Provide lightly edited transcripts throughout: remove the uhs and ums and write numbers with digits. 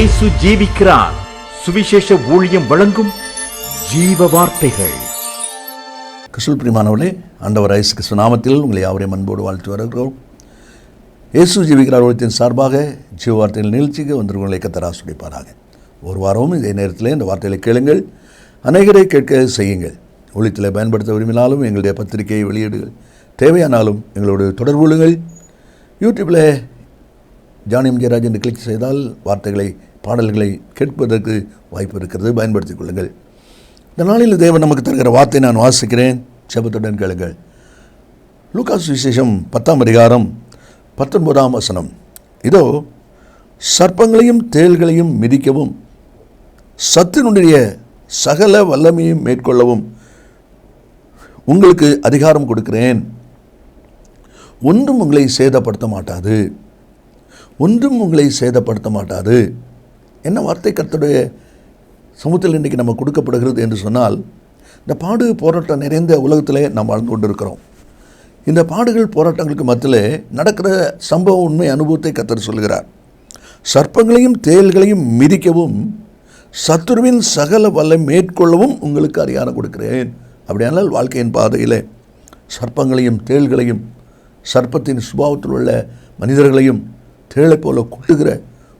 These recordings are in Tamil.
இயேசு ஜீவிக்கிறார். சுவிசேஷ ஊழியம் வழங்கும் ஜீவ வார்த்தைகள். கிறிஸ்துவில் பிரியமானவர்களே, ஆண்டவர் இயேசு கிறிஸ்து நாமத்தில் உங்களை யாவரையும் அன்போடு வாழ்த்து வருகிறோம். இயேசு ஜீவிக்கிறார் ஊழியத்தின் சார்பாக ஜீவ வார்த்தைகள் நிகழ்ச்சிக்கு வந்திருக்கிறவர்களை கர்த்தர் ஆசீர்வதிப்பாராக. ஒரு வாரமும் இதே நேரத்தில் இந்த வார்த்தைகளை கேளுங்கள், அநேகரை கேட்க செய்யுங்கள். ஊழியத்தில் பயன்படுத்த விரும்பினாலும் எங்களுடைய பத்திரிகை வெளியீடுகள் தேவையானாலும் எங்களோடு தொடர்பு கொள்ளுங்கள். யூடியூப்பில் ஜானி எம் ஜெயராஜ் என்று கிளிக் செய்தால் வார்த்தைகளை பாடல்களை கேட்பதற்கு வாய்ப்பு இருக்கிறது, பயன்படுத்திக் கொள்ளுங்கள். இந்த நாளில் தேவன் நமக்கு தருகிற வார்த்தை நான் வாசிக்கிறேன், செபத்துடன் கேளுங்கள். லூக்கா சுவிசேஷம் 10ஆம் அதிகாரம் 19ஆம் வசனம். இதோ சர்ப்பங்களையும் தேள்களையும் மிதிக்கவும் சத்தினுடைய சகல வல்லமையும் மேற்கொள்ளவும் உங்களுக்கு அதிகாரம் கொடுக்கிறேன், ஒன்றும் உங்களை சேதப்படுத்த மாட்டாது, ஒன்றும் உங்களை சேதப்படுத்த மாட்டாது. என்ன வார்த்தை கர்த்தருடைய சமூகத்தில் இன்றைக்கி நம்ம கொடுக்கப்படுகிறது என்று சொன்னால், இந்த பாடு போராட்டம் நிறைந்த உலகத்திலே நாம் வாழ்ந்து கொண்டிருக்கிறோம். இந்த பாடுகள் போராட்டங்களுக்கு மத்தியிலே நடக்கிற சம்பவ உண்மை அனுபவத்தை கர்த்தர் சொல்கிறார். சர்ப்பங்களையும் தேள்களையும் மிதிக்கவும் சத்துருவின் சகல வல்லை மேற்கொள்ளவும் உங்களுக்கு அதிகாரம் கொடுக்கிறேன். அப்படியானால் வாழ்க்கையின் பாதையில் சர்ப்பங்களையும் தேள்களையும், சர்ப்பத்தின் சுபாவத்தில் உள்ள மனிதர்களையும் தேளை போல குட்டுகிற,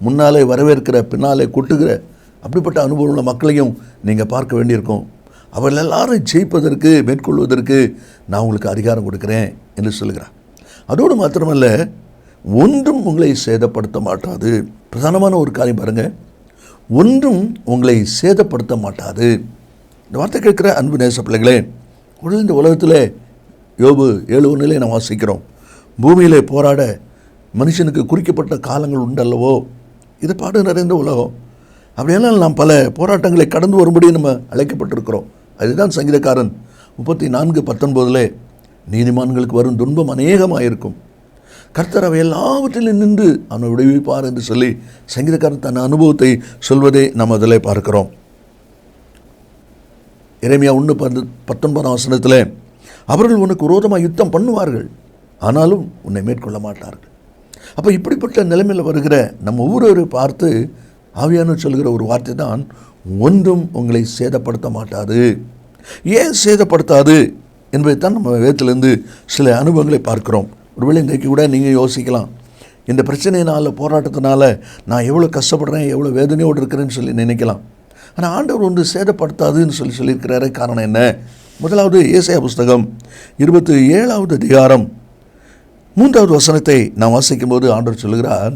முன்னாலே வரவேற்கிற பின்னாலே குட்டுகிற அப்படிப்பட்ட அனுபவம் உள்ள மக்களையும் நீங்கள் பார்க்க வேண்டியிருக்கும். அவர்கள் எல்லாரும் ஜெயிப்பதற்கு மேற்கொள்வதற்கு நான் உங்களுக்கு அதிகாரம் கொடுக்குறேன் என்று சொல்கிறார். அதோடு மாத்திரமல்ல, ஒன்றும் உங்களை சேதப்படுத்த மாட்டாது. பிரதானமான ஒரு காரியம் பாருங்கள், ஒன்றும் உங்களை சேதப்படுத்த மாட்டாது. இந்த வார்த்தை கேட்குற அன்பு நேச பிள்ளைகளே, இந்த உலகத்தில் யோபு 7:1 நாம் வாசிக்கிறோம், பூமியிலே போராட மனுஷனுக்கு குறிக்கப்பட்ட காலங்கள் உண்டல்லவோ. இது பாடு நிறைந்த உலகம். அப்படியெல்லாம் நாம் பல போராட்டங்களை கடந்து வரும்படி நம்ம அழைக்கப்பட்டிருக்கிறோம். அதுதான் சங்கீதக்காரன் 34:19 நீதிமான்களுக்கு வரும் துன்பம் அநேகமாக இருக்கும், கர்த்தர் அவை எல்லாவற்றிலும் நின்று அவனை விடுவிப்பார் என்று சொல்லி சங்கீதக்காரன் தன் அனுபவத்தை சொல்வதை நாம் அதில் பார்க்கிறோம். எரேமியா 1:19 வசனத்தில் அவர்கள் உனக்கு விரோதமாக யுத்தம் பண்ணுவார்கள், ஆனாலும் உன்னை மேற்கொள்ள மாட்டார்கள். அப்போ இப்படிப்பட்ட நிலைமையில் வருகிற நம்ம ஒவ்வொருவரையும் பார்த்து ஆவியானவர் சொல்கிற ஒரு வார்த்தை தான், ஒன்றும் உங்களை சேதப்படுத்த மாட்டாது. ஏன் சேதப்படுத்தாது என்பதைத்தான் நம்ம வேதத்திலேருந்து சில அனுபவங்களை பார்க்கிறோம். ஒருவேளை இன்றைக்கு கூட நீங்கள் யோசிக்கலாம், இந்த பிரச்சனையினால் போராட்டத்தினால நான் எவ்வளோ கஷ்டப்படுறேன், எவ்வளோ வேதனையோடு இருக்கிறேன்னு சொல்லி நினைக்கலாம். ஆனால் ஆண்டவர் ஒன்று சேதப்படுத்தாதுன்னு சொல்லியிருக்கிறாரு. காரணம் என்ன? முதலாவது ஏசாயா புஸ்தகம் 27ஆவது அதிகாரம் 3வது வசனத்தை நான் வாசிக்கும்போது ஆண்டவர் சொல்கிறார்,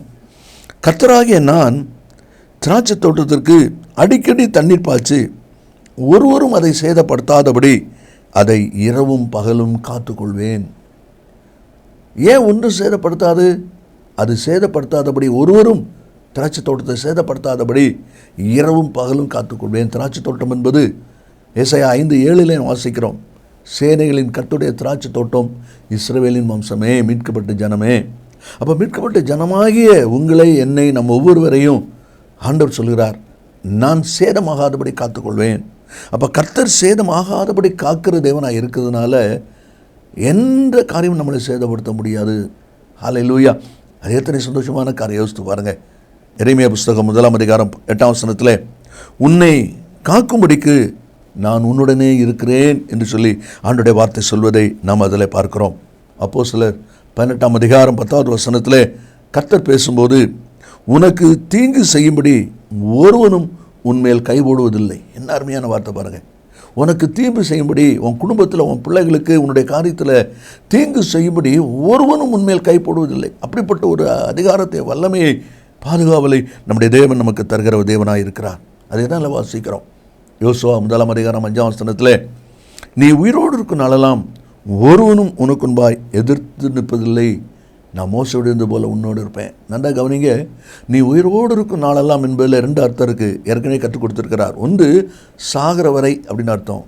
கர்த்தராகிய நான் திராட்சை தோட்டத்திற்கு அடிக்கடி தண்ணீர் பாய்ச்சி ஒருவரும் அதை சேதப்படுத்தாதபடி அதை இரவும் பகலும் காத்துக்கொள்வேன். ஏன் ஒன்று சேதப்படுத்தாது? அது சேதப்படுத்தாதபடி, ஒருவரும் திராட்சை தோட்டத்தை சேதப்படுத்தாதபடி இரவும் பகலும் காத்துக்கொள்வேன். திராட்சை தோட்டம் என்பது ஏசாயா 5:7 வாசிக்கிறோம், சேனைகளின் கர்த்தருடைய திராட்சை தோட்டம் இஸ்ரவேலின் வம்சமே, மீட்கப்பட்ட ஜனமே. அப்போ மீட்கப்பட்ட ஜனமாகிய உங்களை, என்னை, நம்ம ஒவ்வொருவரையும் ஆண்டவர் சொல்கிறார், நான் சேதமாகாதபடி காத்துக்கொள்வேன். அப்போ கர்த்தர் சேதமாகாதபடி காக்கிற தேவனாக இருக்கிறதுனால எந்த காரியமும் நம்மளை சேதப்படுத்த முடியாது. ஹல்லேலூயா! அது எத்தனை சந்தோஷமான காரியம் யோசித்து பாருங்கள். எரேமியா புஸ்தகம் 1ஆம் அதிகாரம் 8ஆம் வசனத்தில் உன்னை காக்கும்படிக்கு நான் உன்னுடனே இருக்கிறேன் என்று சொல்லி ஆண்டவருடைய வார்த்தை சொல்வதை நாம் அதில் பார்க்கிறோம். அப்போஸ்தலர் 18ஆம் அதிகாரம் 10வது வசனத்தில் கர்த்தர் பேசும்போது, உனக்கு தீங்கு செய்யும்படி ஒருவனும் உன்மேல் கைபோடுவதில்லை. என்ன அருமையான வார்த்தை பாருங்கள். உனக்கு தீங்கு செய்யும்படி, உன் குடும்பத்தில், உன் பிள்ளைகளுக்கு, உன்னுடைய காரியத்தில் தீங்கு செய்யும்படி ஒருவனும் உன்மேல் கை போடுவதில்லை. அப்படிப்பட்ட ஒரு அதிகாரத்தை, வல்லமையை, பாதுகாவலை நம்முடைய தேவன் நமக்கு தருகிற தேவனாக இருக்கிறார். அதே தான் வாசிக்கிறோம். யோசுவா 1ஆம் அதிகாரம் 5ஆம் வசனத்தில் நீ உயிரோடு இருக்கும் நாளெல்லாம் ஒருவனும் உனக்கு முன்பாய் எதிர்த்து நிற்பதில்லை, நான் மோசோடு இருந்த போல உன்னோடு இருப்பேன். நல்லா கவனிங்க, நீ உயிரோடு இருக்கும் நாளெல்லாம் என்பதில் 2 அர்த்தம் இருக்குது, ஏற்கனவே கற்றுக் கொடுத்துருக்கிறார். ஒன்று சாகிற வரை அப்படின்னு அர்த்தம்,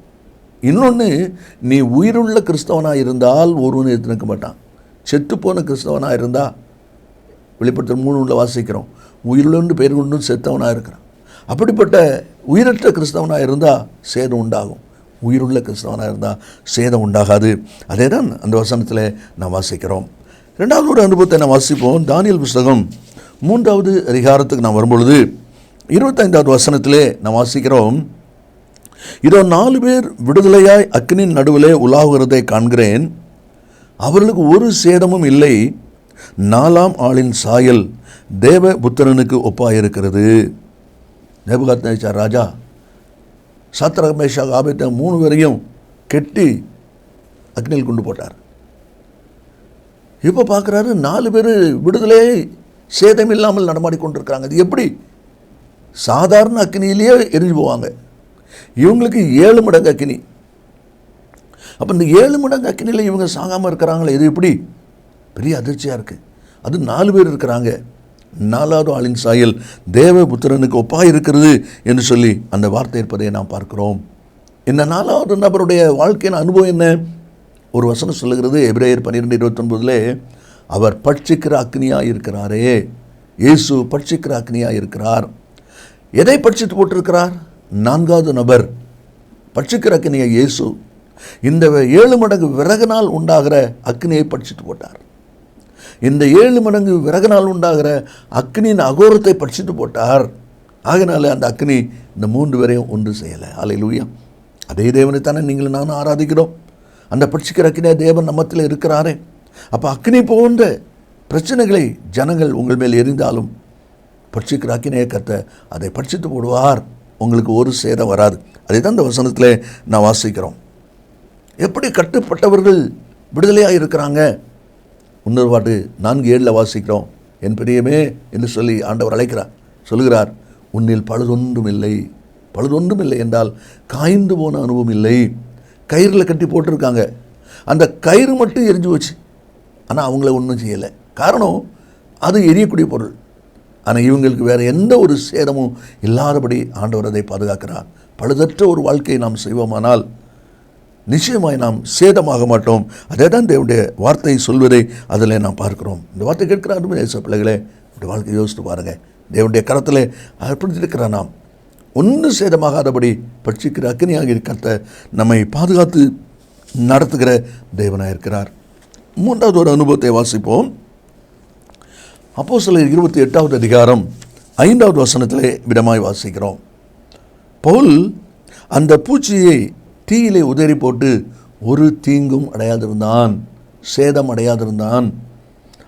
இன்னொன்று நீ உயிருள்ள கிறிஸ்தவனாக இருந்தால் ஒருவன் எதிர்த்து நிற்க மாட்டான். செத்துப்போன கிறிஸ்தவனாக இருந்தால், வெளிப்படுத்தல் 3 வாசிக்கிறோம், உயிருள்ள பெயர் கொண்டும் செத்தவனாக இருக்கிறான். அப்படிப்பட்ட உயிரற்ற கிறிஸ்தவனாக இருந்தால் சேதம் உண்டாகும், உயிருள்ள கிறிஸ்தவனாக இருந்தால் சேதம் உண்டாகாது. அதே தான் அந்த வசனத்தில் நாம் வாசிக்கிறோம். 2வது ஒரு அனுபவத்தை நாம் வாசிப்போம். தானியேல் புஸ்தகம் 3வது அதிகாரத்துக்கு நாம் வரும்பொழுது 25வது வசனத்திலே நாம் வாசிக்கிறோம், இதோ 4 பேர் விடுதலையாய் அக்கினியின் நடுவிலே உலாவுகிறதை காண்கிறேன், அவர்களுக்கு ஒரு சேதமும் இல்லை, 4ஆம் ஆளின் சாயல் தேவபுத்திரனுக்கு ஒப்பாயிருக்கிறது. நேபுகாத்நேச்சார் ராஜா சாத்ராக் மேஷாக் ஆபேத்நேகோ 3 பேரையும் கெட்டி அக்னியில் கொண்டு போட்டார். இப்போ பார்க்குறாரு 4 பேர் விடுதலை சேதம் இல்லாமல் நடமாடி கொண்டிருக்கிறாங்க. அது எப்படி? சாதாரண அக்னியிலேயே எரிஞ்சு போவாங்க. இவங்களுக்கு 7 மடங்கு அக்னி. அப்போ இந்த 7 மடங்கு அக்னியில் இவங்க சாகாமல் இருக்கிறாங்களே, இது எப்படி? பெரிய அதிர்ச்சியாக இருக்குது. அது 4 பேர் இருக்கிறாங்க. 4வது ஆளின் சாயல் தேவபுத்திரனுக்கு ஒப்பாக இருக்கிறது என்று சொல்லி அந்த வார்த்தை இருப்பதை நாம் பார்க்கிறோம். இந்த 4வது நபருடைய வாழ்க்கையின் அனுபவம் என்ன? ஒரு வசனம் சொல்லுகிறது, எபிரேயர் 12:29, அவர் பட்சிக்கிற அக்னியாக இருக்கிறாரே. இயேசு பட்சிக்கிற அக்னியாக இருக்கிறார். எதை பட்சித்து போட்டிருக்கிறார்? 4வது நபர் பட்சிக்கிற அக்னியை இயேசு இந்த 7 மடங்கு விறகுனால் உண்டாகிற அக்னியை பட்சித்து போட்டார். இந்த 7 மடங்கு விறகுனால் உண்டாகிற அக்னியின் அகோரத்தை பட்சித்து போட்டார். ஆகினால அந்த அக்னி இந்த 3 பேரையும் ஒன்று செய்யலை. அல்லேலூயா. அதே தேவனைத்தானே நீங்களும் நானும் ஆராதிக்கிறோம். அந்த பட்சிக்கிற அக்னியை தேவன் நம்மத்தில் இருக்கிறாரே. அப்போ அக்னி போன்ற பிரச்சனைகளை ஜனங்கள் உங்கள் மேல் எரிந்தாலும் பட்சிக்கிற அக்னியை கர்த்தர் அதை பட்சித்து போடுவார். உங்களுக்கு ஒரு சேதம் வராது. அதை தான் இந்த வசனத்தில் நான் வாசிக்கிறோம். எப்படி கட்டுப்பட்டவர்கள் விடுதலையாக இருக்கிறாங்க? இன்னொரு பாட்டு 4:7 வாசிக்கிறோம், என் பிரியமே என்று சொல்லி ஆண்டவர் அழைக்கிறார். சொல்லுகிறார், உன்னில் பழுதொன்றும் இல்லை. பழுதொன்றும் இல்லை என்றால் காய்ந்து போன அனுபவம் இல்லை. கயிறில் கட்டி போட்டிருக்காங்க, அந்த கயிறு மட்டும் எரிஞ்சு வச்சு, ஆனால் அவங்கள ஒன்றும் செய்யலை. காரணம், அது எரியக்கூடிய பொருள். ஆனால் இவங்களுக்கு வேறு எந்த ஒரு சேதமும் இல்லாதபடி ஆண்டவர் அதை பாதுகாக்கிறார். பழுதற்ற ஒரு வாழ்க்கையை நாம் செய்வோமானால் நிச்சயமாய் நாம் சேதமாக மாட்டோம். அதே தான் தேவனுடைய வார்த்தை சொல்வதை அதில் நாம் பார்க்கிறோம். இந்த வார்த்தை கேட்கிற அருமை தேச பிள்ளைகளே, இப்படி வாழ்க்கை யோசித்து பாருங்கள். தேவனுடைய கரத்தில் அர்ப்பணித்திருக்கிற நாம் ஒன்றும் சேதமாகாதபடி பட்சிக்கிற அக்னியாக இருக்கிறத நம்மை பாதுகாத்து நடத்துகிற தேவனாக இருக்கிறார். 3வது ஒரு அனுபவத்தை வாசிப்போம். அப்போஸ்தலர் 28வது அதிகாரம் 5வது வசனத்திலே விடமாய் வாசிக்கிறோம். பவுல் அந்த பூச்சியை தீயிலே உதறி போட்டு ஒரு தீங்கும் அடையாதிருந்தான், சேதம் அடையாதிருந்தான்.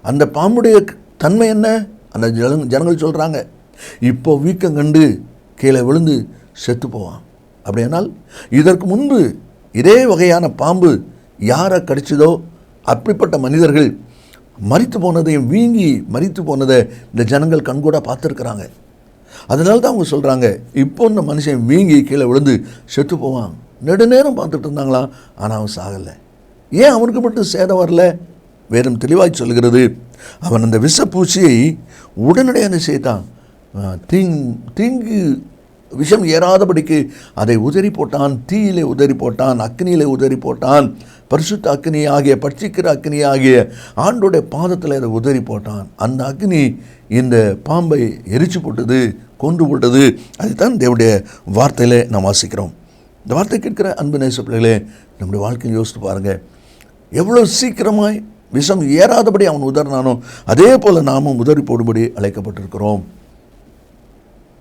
அந்த பாம்புடைய தன்மை என்ன? அந்த ஜனங்கள் சொல்கிறாங்க, இப்போ வீக்கம் கண்டு கீழே விழுந்து செத்து போவான். அப்படியானால் இதற்கு முன்பு இதே வகையான பாம்பு யாரை கடிச்சதோ அப்படிப்பட்ட மனிதர்கள் மரித்து போனதையும் வீங்கி மரித்து போனதை இந்த ஜனங்கள் கண்கூட பார்த்துருக்குறாங்க. அதனால தான் அவங்க சொல்கிறாங்க, இப்போ இந்த மனுஷன் வீங்கி கீழே விழுந்து செத்து போவான். நெடுநேரம் பார்த்துட்டு இருந்தாங்களாம், ஆனால் அவன் சாகலை. ஏன் அவனுக்கு மட்டும் சேதம் வரல? வேதம் தெளிவாய் சொல்கிறது, அவன் அந்த விஷப்பூச்சியை உடனடியாக செய்தான், தீங்கு விஷம் ஏறாதபடிக்கு அதை உதறி போட்டான், தீயிலே உதறி போட்டான், அக்னியிலே உதறி போட்டான். பரிசுத்த அக்னி ஆகிய பட்சிக்கிற அக்னி ஆகிய ஆண்டோடைய பாதத்தில் அதை உதறி போட்டான். அந்த அக்னி இந்த பாம்பை எரிச்சு போட்டது, கொண்டு போட்டது. அதுதான் தேவனுடைய வார்த்தையிலே நாம் வாசிக்கிறோம். இந்த வார்த்தை கேட்கிற அன்பு நேச பிள்ளைகளே, நம்முடைய வாழ்க்கையை யோசித்து பாருங்கள். எவ்வளோ சீக்கிரமாய் விஷம் ஏறாதபடி அவன் உதறினானோ அதே போல் நாமும் உதறி போடும்படி அழைக்கப்பட்டிருக்கிறோம்.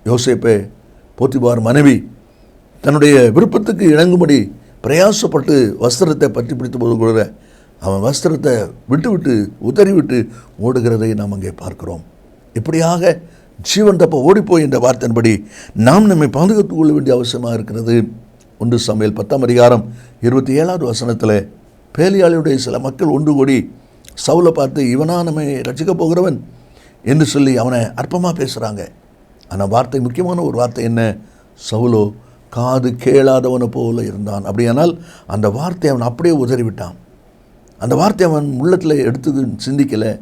யோசேப்பே போத்திபார் மனைவி தன்னுடைய விருப்பத்துக்கு இணங்கும்படி பிரயாசப்பட்டு வஸ்திரத்தை பற்றி பிடித்த போது கூட அவன் வஸ்திரத்தை விட்டு உதறிவிட்டு ஓடுகிறதை நாம் அங்கே பார்க்கிறோம். இப்படியாக ஜீவன் தப்ப ஓடிப்போய் என்ற வார்த்தையின்படி நாம் நம்மை பாதுகாத்துக் கொள்ள வேண்டிய அவசியமாக இருக்கிறது. 1 சாமுவேல் 10ஆம் அதிகாரம் 27வது வசனத்தில் பேலியாளுடைய சில மக்கள் ஒன்று கூடி சவுலை பார்த்து, இவனா நம்மை ரட்சிக்கப் போகிறவன் என்று சொல்லி அவனை அற்பமாக பேசுகிறாங்க. ஆனால் வார்த்தை, முக்கியமான ஒரு வார்த்தை என்ன? சவுலோ காது கேளாதவனை போல இருந்தான். அப்படியானால் அந்த வார்த்தையை அவன் அப்படியே உதறிவிட்டான். அந்த வார்த்தையை அவன் உள்ளத்தில் எடுத்து சிந்திக்கலை,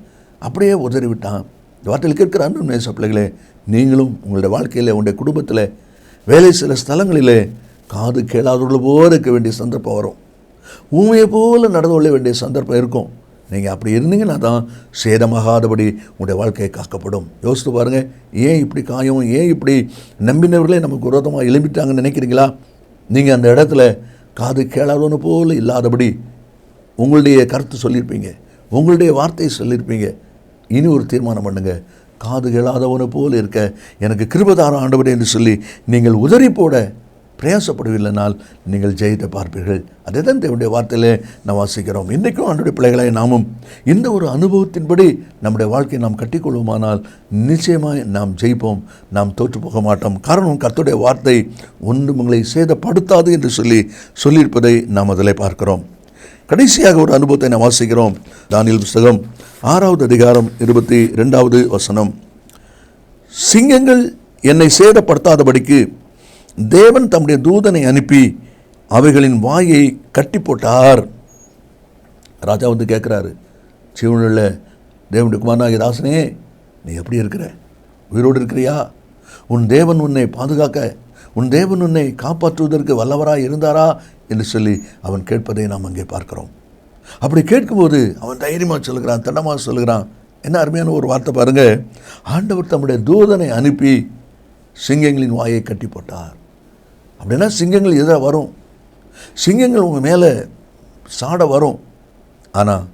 அப்படியே உதறிவிட்டான். இந்த வார்த்தையில் கேட்கிற அன்பு நேச பிள்ளைகளே, நீங்களும் உங்களுடைய வாழ்க்கையில், உங்களுடைய குடும்பத்தில், வேலை சில ஸ்தலங்களிலே காது கேளாதவர்கள் போல இருக்க வேண்டிய சந்தர்ப்பம் வரும். ஊமையை போல நடந்து கொள்ள வேண்டிய சந்தர்ப்பம் இருக்கும். நீங்கள் அப்படி இருந்தீங்கன்னா தான் சேதமாகாதபடி உங்களுடைய வாழ்க்கையை காக்கப்படும். யோசித்து பாருங்கள், ஏன் இப்படி காயம், ஏன் இப்படி நம்பினவர்களே நமக்கு விரோதமாக எழும்பிட்டாங்கன்னு நினைக்கிறீங்களா? நீங்கள் அந்த இடத்துல காது கேளாதவனு போல் இல்லாதபடி உங்களுடைய கருத்து சொல்லியிருப்பீங்க, உங்களுடைய வார்த்தையை சொல்லியிருப்பீங்க. இனி ஒரு தீர்மானம் பண்ணுங்கள், காது கேளாதவனை போல் இருக்க எனக்கு கிருபைதாரும் ஆண்டவரே என்று சொல்லி நீங்கள் உதறி போட பிரயாசப்படவில்லைனால் நீங்கள் ஜெயித்து பார்ப்பீர்கள். அதே தான் தேவனுடைய வார்த்தையிலே நாம் வாசிக்கிறோம். இன்றைக்கும் ஆண்டவருடைய பிள்ளைகளை நாமும் இந்த ஒரு அனுபவத்தின்படி நம்முடைய வாழ்க்கையை நாம் கட்டிக்கொள்வோமானால் நிச்சயமாக நாம் ஜெயிப்போம், நாம் தோற்று போக மாட்டோம். காரணம், கர்த்தருடைய வார்த்தை ஒன்றும் உங்களை சேதப்படுத்தாது என்று சொல்லியிருப்பதை நாம் அதில் பார்க்கிறோம். கடைசியாக ஒரு அனுபவத்தை நாம் வாசிக்கிறோம். தானியேல் புஸ்தகம் 6வது அதிகாரம் 22வது வசனம். சிங்கங்கள் என்னை சேதப்படுத்தாதபடிக்கு தேவன் தம்முடைய தூதனை அனுப்பி அவைகளின் வாயை கட்டி போட்டார். ராஜா வந்து கேட்குறாரு, ஜீவனுள்ள தேவனுடைய குமாரனாகிய தாசனே, நீ எப்படி இருக்கிற? உயிரோடு இருக்கிறியா? உன் தேவன் உன்னை பாதுகாக்க, உன் தேவன் உன்னை காப்பாற்றுவதற்கு வல்லவராய் இருந்தாரா என்று சொல்லி அவன் கேட்பதை நாம் அங்கே பார்க்கிறோம். அப்படி கேட்கும்போது அவன் தைரியமாக சொல்லுகிறான், தண்டமாக சொல்லுகிறான். என்ன அருமையான ஒரு வார்த்தை பாருங்க. ஆண்டவர் தம்முடைய தூதனை அனுப்பி சிங்கங்களின் வாயை கட்டி போட்டார். அப்படின்னா சிங்கங்கள் எதிராக வரும், சிங்கங்கள் உங்கள் மேலே சாட வரும். ஆனால்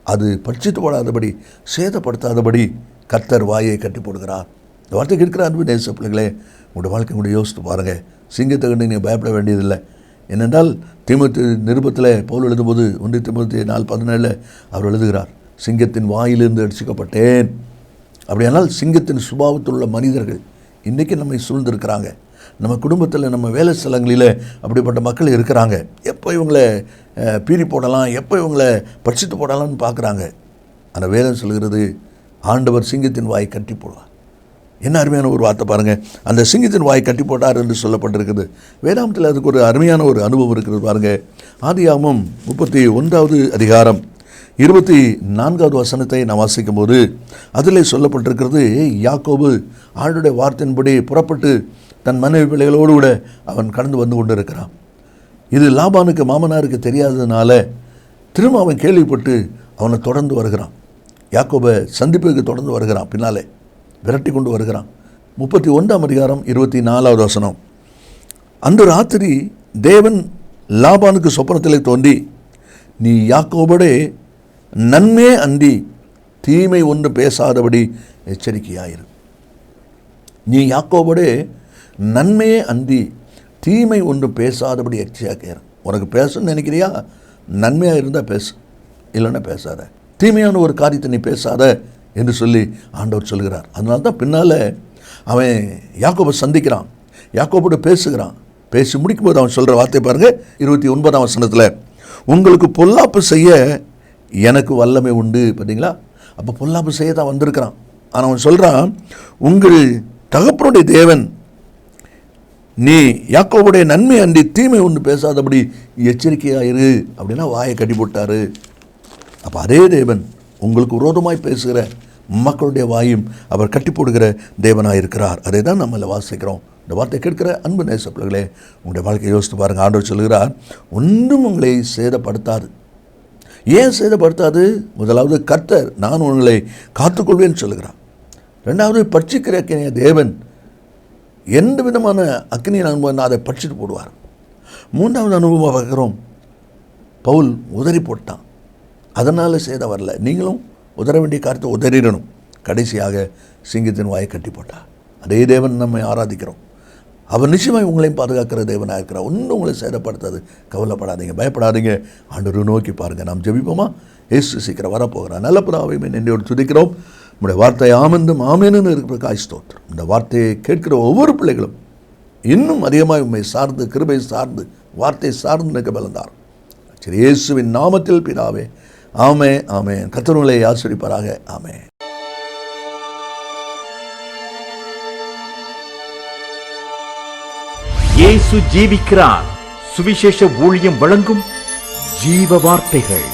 அது பட்சித்து போடாதபடி, சேதப்படுத்தாதபடி கர்த்தர் வாயை கட்டி போடுகிறார். இந்த வார்த்தை கேட்கிற அன்பு நேச பிள்ளைகளே, உங்களுடைய வாழ்க்கை கூட யோசித்து பாருங்கள். சிங்கத்தை கண்டு நீங்கள் பயப்பட வேண்டியதில்லை. ஏனென்றால் தீமோத்தேயு நிருபத்தில் பவுல் எழுதும்போது 1 தீமோத்தேயு 4:17 அவர் எழுதுகிறார், சிங்கத்தின் வாயிலிருந்து ரட்சிக்கப்பட்டேன். அப்படியானால் சிங்கத்தின் சுபாவத்தில் உள்ள மனிதர்கள் இன்றைக்கி நம்மை சூழ்ந்திருக்கிறாங்க. நம்ம குடும்பத்தில், நம்ம வேலை ஸ்தலங்களில் அப்படிப்பட்ட மக்கள் இருக்கிறாங்க. எப்போ இவங்களை பீறி போடலாம், எப்போ இவங்களை பட்சித்து போடலாம்னு பார்க்குறாங்க. ஆனால் வேதம் சொல்கிறது, ஆண்டவர் சிங்கத்தின் வாயை கட்டி போடுவார். என்ன அருமையான ஒரு வார்த்தை பாருங்கள். அந்த சிங்கத்தின் வாயை கட்டி போட்டார் என்று சொல்லப்பட்டிருக்குது. வேதாமத்தில் அதுக்கு ஒரு அருமையான ஒரு அனுபவம் இருக்கிறது பாருங்கள். ஆதியாகமம் 31வது அதிகாரம் 24வது வசனத்தை நான் வாசிக்கும் போது அதில் சொல்லப்பட்டிருக்கிறது, யாக்கோபு ஆண்டுடைய வார்த்தையின்படி புறப்பட்டு தன் மனைவி பிள்ளைகளோடு கூட அவன் கடந்து வந்து கொண்டு இருக்கிறான். இது லாபானுக்கு மாமனாருக்கு தெரியாததுனால திரும்ப அவன் கேள்விப்பட்டு அவனை தொடர்ந்து வருகிறான். யாக்கோபை சந்திப்புக்கு தொடர்ந்து வருகிறான், பின்னாலே விரட்டி கொண்டு வருகிறான். 31ஆம் அதிகாரம் 24வது வசனம். அன்று ராத்திரி தேவன் லாபானுக்கு சொப்பனத்திலே தோன்றி, நீ யாக்கோபோடே நன்மே அண்டி தீமை ஒன்று பேசாதபடி எச்சரிக்கையாயிரு. நீ யாக்கோபோடே நன்மையே அண்டி தீமை ஒன்று பேசாதபடி எச்சரிக்கையாயிரு. உனக்கு பேசணும்னு நினைக்கிறியா? நன்மையாக இருந்தால் பேசு, இல்லைன்னா பேசாத. தீமையான ஒரு காரியத்தை நீ பேசாத என்று சொல்லி ஆண்டவர் சொல்கிறார். அதனால தான் பின்னால் அவன் யாக்கோபை சந்திக்கிறான், யாக்கோபோடு பேசுகிறான். பேசி முடிக்கும்போது அவன் சொல்கிற வார்த்தை பாருங்கள், 29ஆம் வசனத்தில், உங்களுக்கு பொல்லாப்பு செய்ய எனக்கு வல்லமை உண்டு. பார்த்தீங்களா? அப்போ பொல்லாப்பு செய்ய தான் வந்திருக்கிறான். ஆனால் அவன் சொல்கிறான், உங்கள் தகப்பனுடைய தேவன் நீ யாக்கோபுடைய நன்மை அன்றி தீமை ஒன்று பேசாதபடி எச்சரிக்கையாயிரு அப்படின்னா வாயை கட்டி போட்டார். அப்போ அதே தேவன் உங்களுக்கு விரோதமாய் பேசுகிற மக்களுடைய வாயும் அவர் கட்டி போடுகிற தேவனாக இருக்கிறார். அதை தான் நம்மளை வாசிக்கிறோம். இந்த வார்த்தை கேட்கிற அன்பு நேச பிள்ளைகளே, உங்களுடைய வாழ்க்கையை யோசித்து பாருங்கள். ஆண்டவர் சொல்கிறார், ஒன்றும் உங்களை சேதப்படுத்தாது. ஏன் சேதப்படுத்தாது? முதலாவது கர்த்தர் நான் உங்களை காத்துக்கொள்வேன்னு சொல்லுகிறார். ரெண்டாவது பட்சிக்கிற தேவன் எந்த விதமான அக்னியின் அனுபவம் அதை பட்சித்து போடுவார். மூன்றாவது அனுபவமாக பார்க்குறோம், பவுல் உதறி போட்டான், அதனால் சேதம் வரல. நீங்களும் உதற வேண்டிய காரியத்தை உதறிடணும். கடைசியாக சிங்கத்தின் வாயை கட்டி போட்டார். அதே தேவன் நம்மை ஆராதிக்கிறோம். அவர் நிச்சயமாக உங்களையும் பாதுகாக்கிற தேவனாக இருக்கிறார். ஒன்றும் உங்களை சேதப்படுத்தாது. கவலைப்படாதீங்க, பயப்படாதீங்க. ஆண்டவரை நோக்கி பாருங்கள். நாம் ஜெபிப்போமா? இயேசு சீக்கிரம் வரப்போகிறார். நல்ல பிதாவே, நன்றியோடு துதிக்கிறோம். நம்முடைய வார்த்தை ஆமென்றும் ஆமென்னு இருக்கிற காய் ஸ்தோத்திரம். இந்த வார்த்தையை கேட்கிற ஒவ்வொரு பிள்ளைகளும் இன்னும் அதிகமாக உண்மை சார்ந்து, கிருபை சார்ந்து, வார்த்தை சார்ந்து நிற்க பலந்தார். சரி, இயேசுவின் நாமத்தில் பிதாவே, ஆமே ஆமே. கர்த்தர் உங்களை ஆசீர்வதிப்பாராக. ஆமே. இயேசு ஜீவிக்கிறார். சுவிசேஷ ஊழியம் வழங்கும் ஜீவ வார்த்தைகள்.